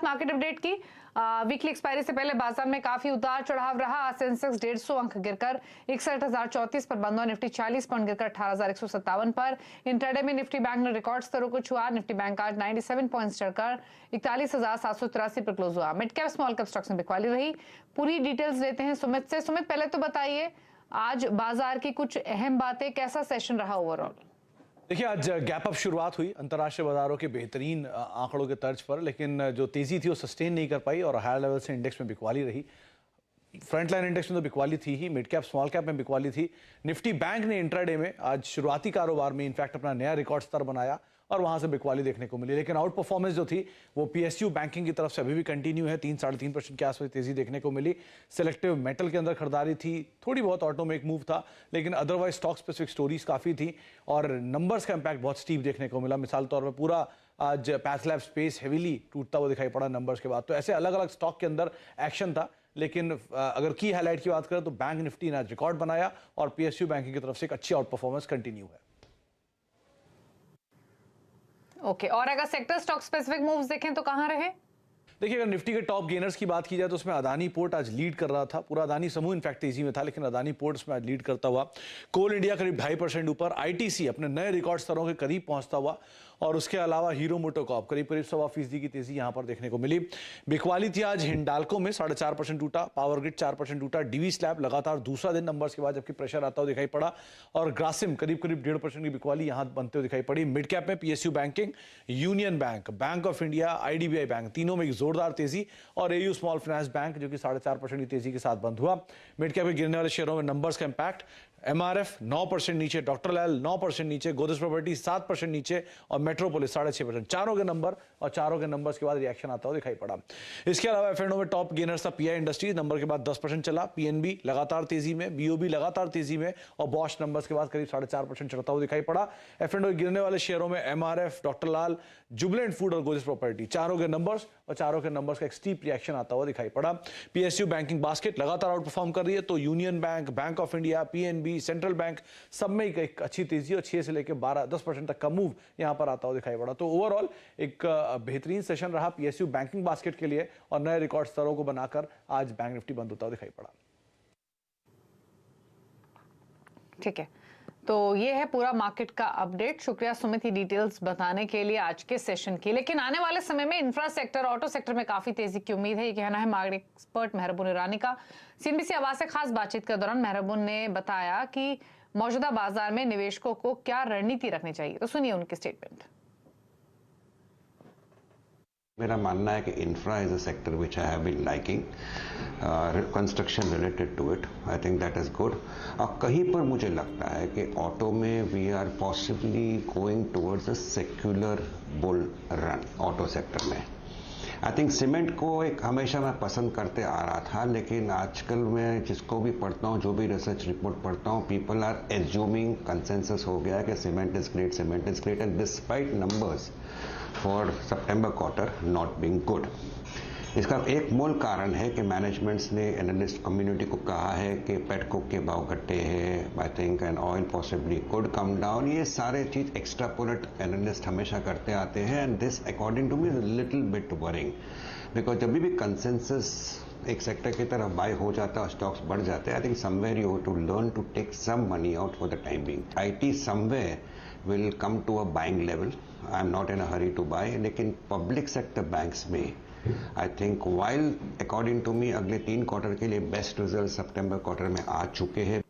बात market update की। Weekly expiry से पहले बाजार में काफी उतार चढ़ाव रहा। सेंसेक्स 150 अंक गिरकर 61,034 पर बंद हुआ। निफ्टी 40 पॉइंट गिरकर 18,157 पर। इंट्राडे में निफ्टी बैंक ने रिकॉर्ड स्तरों को छुआ। निफ्टी बैंक आज 97 पॉइंट्स चढ़कर 41,783 पर क्लोज हुआ। Mid cap small cap stocks में बिकवाली रही। पूरी डिटेल्स लेते हैं सुमित से। सुमित, पहले तो बताइए आज बाजार की कुछ अहम बातें, कैसा सेशन रहा ओवरऑल? देखिए, आज गैप अप शुरुआत हुई अंतर्राष्ट्रीय बाजारों के बेहतरीन आंकड़ों के तर्ज पर, लेकिन जो तेजी थी वो सस्टेन नहीं कर पाई और हायर लेवल से इंडेक्स में बिकवाली रही। फ्रंटलाइन इंडेक्स में तो बिकवाली थी ही, मिड कैप स्मॉल कैप में बिकवाली थी। निफ्टी बैंक ने इंट्राडे में आज शुरुआती कारोबार में इनफैक्ट अपना नया रिकॉर्ड स्तर बनाया और वहां से बिकवाली देखने को मिली, लेकिन आउट परफॉर्मेंस जो थी वो पीएसयू बैंकिंग की तरफ से अभी भी कंटिन्यू है। 3-3.5% के आसपास तेजी देखने को मिली। सिलेक्टिव मेटल के अंदर खरीदारी थी, थोड़ी बहुत ऑटो में एक मूव था, लेकिन अदरवाइज स्टॉक स्पेसिफिक स्टोरीज काफी थी और नंबर्स का इंपैक्ट बहुत स्टीप देखने को मिला। मिसाल तौर पर पूरा आज पैथलैब स्पेस हेवीली टूटता हुआ दिखाई पड़ा नंबर्स के बाद। तो ऐसे अलग अलग स्टॉक के अंदर एक्शन था, लेकिन अगर की हाईलाइट की बात करें तो बैंक निफ्टी ने आज रिकॉर्ड बनाया और पीएसयू बैंकिंग की तरफ से एक अच्छी आउट परफॉर्मेंस कंटिन्यू है। ओके, और अगर सेक्टर स्टॉक स्पेसिफिक मूव्स देखें तो कहां रहे? देखिए, अगर निफ्टी के टॉप गेनर्स की बात की जाए तो उसमें अदानी पोर्ट आज लीड कर रहा था। पूरा अदानी समूह इनफैक्ट तेजी में था, लेकिन अदानी पोर्ट उसमें आज लीड करता हुआ। कोल इंडिया करीब 2.5% ऊपर। आईटीसी अपने नए रिकॉर्ड स्तरों के करीब पहुंचता हुआ और उसके अलावा हीरो मोटोकॉर्प करीब 1.25% की तेजी यहां पर देखने को मिली। बिकवाली थी आज हिंडाल्को में 4.5% टूटा, पावर ग्रिड 4% टूटा, डीवी स्लैब लगातार दूसरा दिन नंबर्स के बाद जबकि प्रेशर आता हुआ दिखाई पड़ा और ग्रासिम करीब 1.5% की बिकवाली यहां बनते हुए दिखाई पड़ी। मिड कैप में PSU banking, union bank, bank of India, IDBI bank, तीनों में एक जोरदार तेजी और एयू स्मॉल फाइनेंस बैंक जो कि 4.5% की तेजी के साथ बंद हुआ। मिड कैप में गिरने वाले शेयरों में नंबर्स का इंपैक्ट, एमआरएफ 9% नीचे, डॉक्टर लाल 9% नीचे, गोदरेज प्रॉपर्टी 7% नीचे और मेट्रोपोलिस 6.5%। चारों के नंबर और चारों के नंबर्स के बाद रिएक्शन आता हुआ दिखाई पड़ा। इसके अलावा एफएनओ में टॉप गेनर्स था पीआई इंडस्ट्रीज, नंबर के बाद 10% चला। पीएनबी लगातार तेजी में, बीओबी लगातार तेजी में और बॉश नंबर्स के बाद करीब 4.5% चढ़ता हुआ दिखाई पड़ा। एफएनओ गिरने वाले शेयरों में एमआरएफ, डॉक्टर लाल, जुबिलेंट फूड और गोदरेज प्रॉपर्टी, चारों के नंबर्स और चारों के नंबर्स का एक स्टीप रिएक्शन आता हुआ दिखाई पड़ा। पीएसयू बैंकिंग बास्केट लगातार आउट परफॉर्म कर रही है, तो union bank, bank of India, PNB, central bank सब में एक अच्छी तेजी और 6 से लेकर 12-10% तक का मूव यहां पर आता हुआ दिखाई पड़ा। तो ओवरऑल एक बेहतरीन सेशन रहा पीएसयू बैंकिंग बास्केट के लिए और नए रिकॉर्ड स्तरों को बनाकर आज बैंक निफ्टी बंद होता हुआ दिखाई पड़ा। ठीक है, तो ये है पूरा मार्केट का अपडेट। शुक्रिया सुमित, डिटेल्स बताने के लिए आज के सेशन की। लेकिन आने वाले समय में इंफ्रा सेक्टर, ऑटो सेक्टर में काफी तेजी की उम्मीद है, ये कहना है मार्केट एक्सपर्ट मेहरबून ईरानी का। सीएनबीसी आवाज से खास बातचीत के दौरान मेहरबून ने बताया कि मौजूदा बाजार में निवेशकों को क्या रणनीति रखनी चाहिए, तो सुनिए उनकी स्टेटमेंट। मेरा मानना है कि infra is a sector which I have been liking, construction related to it, I think that is good. और कहीं पर मुझे लगता है कि ऑटो में we are possibly going towards a secular bull run auto sector में। आई थिंक सीमेंट को एक हमेशा मैं पसंद करते आ रहा था, लेकिन आजकल मैं जिसको भी पढ़ता हूँ, जो भी रिसर्च रिपोर्ट पढ़ता हूँ, पीपल आर एज्यूमिंग, कंसेंसस हो गया है कि cement is great and despite numbers for September quarter not being good. इसका एक मूल कारण है कि मैनेजमेंट्स ने एनालिस्ट कम्युनिटी को कहा है कि पेटकोक के भाव घटे हैं, I think and oil possibly could come down. ये सारे चीज एक्स्ट्रापोलेट एनालिस्ट हमेशा करते आते हैं and this according to me is little bit worrying, because जब भी कंसेंसस एक सेक्टर की तरफ बाय हो जाता है और स्टॉक्स बढ़ जाते हैं, I think somewhere you have to learn to take some money out for the time being. IT somewhere will come to a buying level, I am not in a hurry to buy, लेकिन public sector banks में I think while according to me अगले 3 quarter के लिए best result सितंबर quarter में आ चुके हैं।